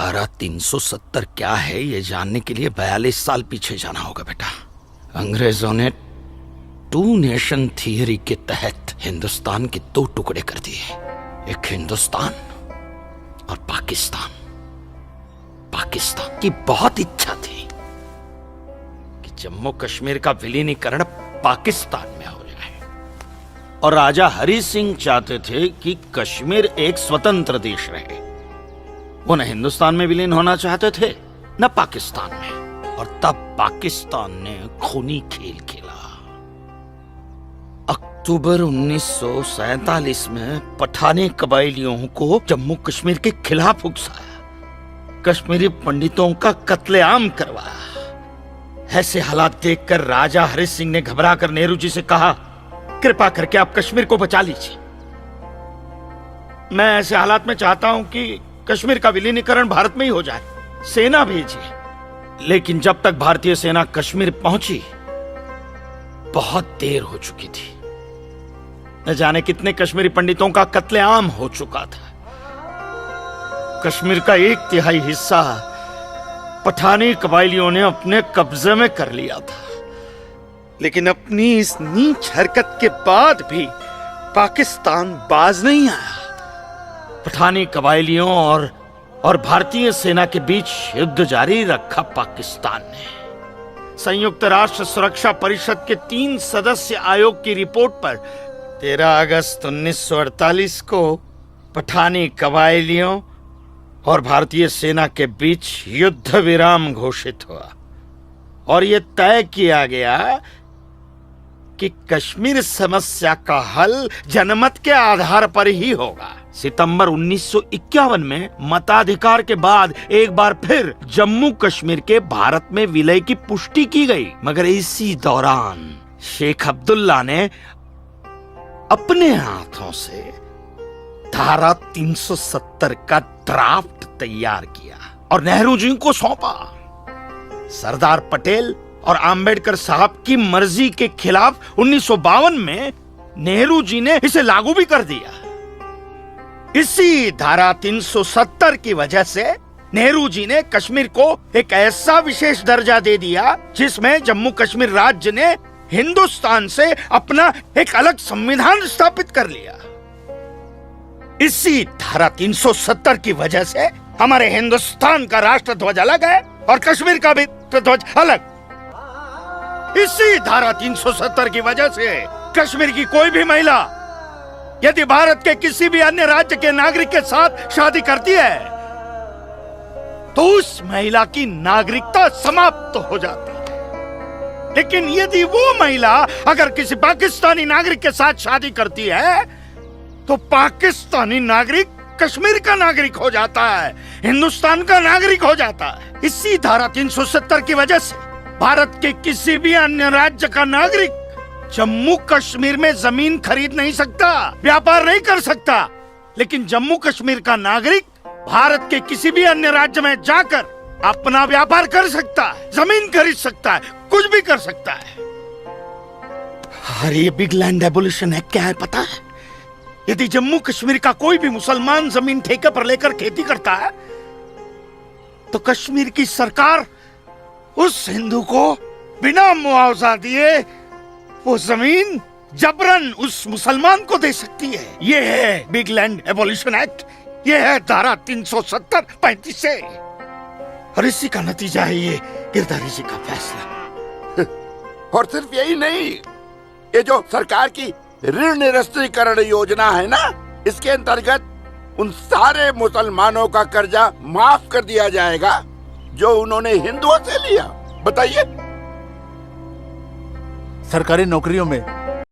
धारा 370 क्या है ये जानने के लिए 42 साल पीछे जाना होगा बेटा। अंग्रेजों ने टू नेशन थियरी के तहत हिंदुस्तान के दो टुकड़े कर दिए, एक हिंदुस्तान और पाकिस्तान। पाकिस्तान की बहुत इच्छा थी कि जम्मू कश्मीर का विलीनीकरण पाकिस्तान में हो जाए, और राजा हरि सिंह चाहते थे कि कश्मीर एक स्वतंत्र देश रहे। वो न हिंदुस्तान में विलीन होना चाहते थे न पाकिस्तान में। और तब पाकिस्तान ने खूनी खेल खेला। अक्टूबर 1947 में पठानी कबायलियों को जम्मू कश्मीर के खिलाफ उकसाया, कश्मीरी पंडितों का कत्लेआम करवाया। ऐसे हालात देखकर राजा हरि सिंह ने घबराकर नेहरू जी से कहा, कृपा करके आप कश्मीर को बचा लीजिए। मैं ऐसे हालात में चाहता हूं कि कश्मीर का विलीनीकरण भारत में ही हो जाए, सेना भेजिए। लेकिन जब तक भारतीय सेना कश्मीर पहुंची बहुत देर हो चुकी थी। न जाने कितने कश्मीरी पंडितों का कत्लेआम हो चुका था। कश्मीर का 1/3 हिस्सा पठानी कबायलियों ने अपने कब्जे में कर लिया था। लेकिन अपनी इस नीच हरकत के बाद भी पाकिस्तान बाज नहीं आया। पठानी कबायलियों और भारतीय सेना के बीच युद्ध जारी रखा पाकिस्तान ने। संयुक्त राष्ट्र सुरक्षा परिषद के 3 सदस्य आयोग की रिपोर्ट पर 13 अगस्त 1948 को पठानी कबायलियों और भारतीय सेना के बीच युद्ध विराम घोषित हुआ, और यह तय किया गया कि कश्मीर समस्या का हल जनमत के आधार पर ही होगा। सितंबर 1951 में मताधिकार के बाद एक बार फिर जम्मू कश्मीर के भारत में विलय की पुष्टि की गई। मगर इसी दौरान शेख अब्दुल्ला ने अपने हाथों से धारा 370 का ड्राफ्ट तैयार किया और नेहरू जी को सौंपा। सरदार पटेल और आम्बेडकर साहब की मर्जी के खिलाफ 1952 में नेहरू जी ने इसे लागू भी कर दिया। इसी धारा 370 की वजह से नेहरू जी ने कश्मीर को एक ऐसा विशेष दर्जा दे दिया जिसमें जम्मू कश्मीर राज्य ने हिंदुस्तान से अपना एक अलग संविधान स्थापित कर लिया। इसी धारा 370 की वजह से हमारे हिंदुस्तान का राष्ट्र ध्वज अलग है और कश्मीर का भी ध्वज अलग। इसी धारा 370 की वजह से कश्मीर की कोई भी महिला यदि भारत के किसी भी अन्य राज्य के नागरिक के साथ शादी करती है तो उस महिला की नागरिकता समाप्त हो जाती है। लेकिन यदि वो महिला अगर किसी पाकिस्तानी नागरिक के साथ शादी करती है तो पाकिस्तानी नागरिक कश्मीर का नागरिक हो जाता है, हिंदुस्तान का नागरिक हो जाता है। इसी धारा 370 की वजह से भारत के किसी भी अन्य राज्य का नागरिक जम्मू कश्मीर में जमीन खरीद नहीं सकता, व्यापार नहीं कर सकता। लेकिन जम्मू कश्मीर का नागरिक भारत के किसी भी अन्य राज्य में जाकर अपना व्यापार कर सकता है, जमीन खरीद सकता है, कुछ भी कर सकता है। अरे ये बिग लैंड एबोलिशन है, क्या है पता है? यदि जम्मू कश्मीर का कोई भी मुसलमान जमीन ठेके पर लेकर खेती करता है तो कश्मीर की सरकार उस हिंदू को बिना मुआवजा दिए वो जमीन जबरन उस मुसलमान को दे सकती है। ये है बिग लैंड एबोलिशन एक्ट, ये है धारा 370-35 से, और इसी का नतीजा है ये गिरधारी जी का फैसला। और सिर्फ यही नहीं, ये जो सरकार की ऋण निरस्तीकरण योजना है ना, इसके अंतर्गत उन सारे मुसलमानों का कर्जा माफ कर दिया जाएगा जो उन्होंने हिंदुओं से लिया। बताइए। सरकारी नौकरियों में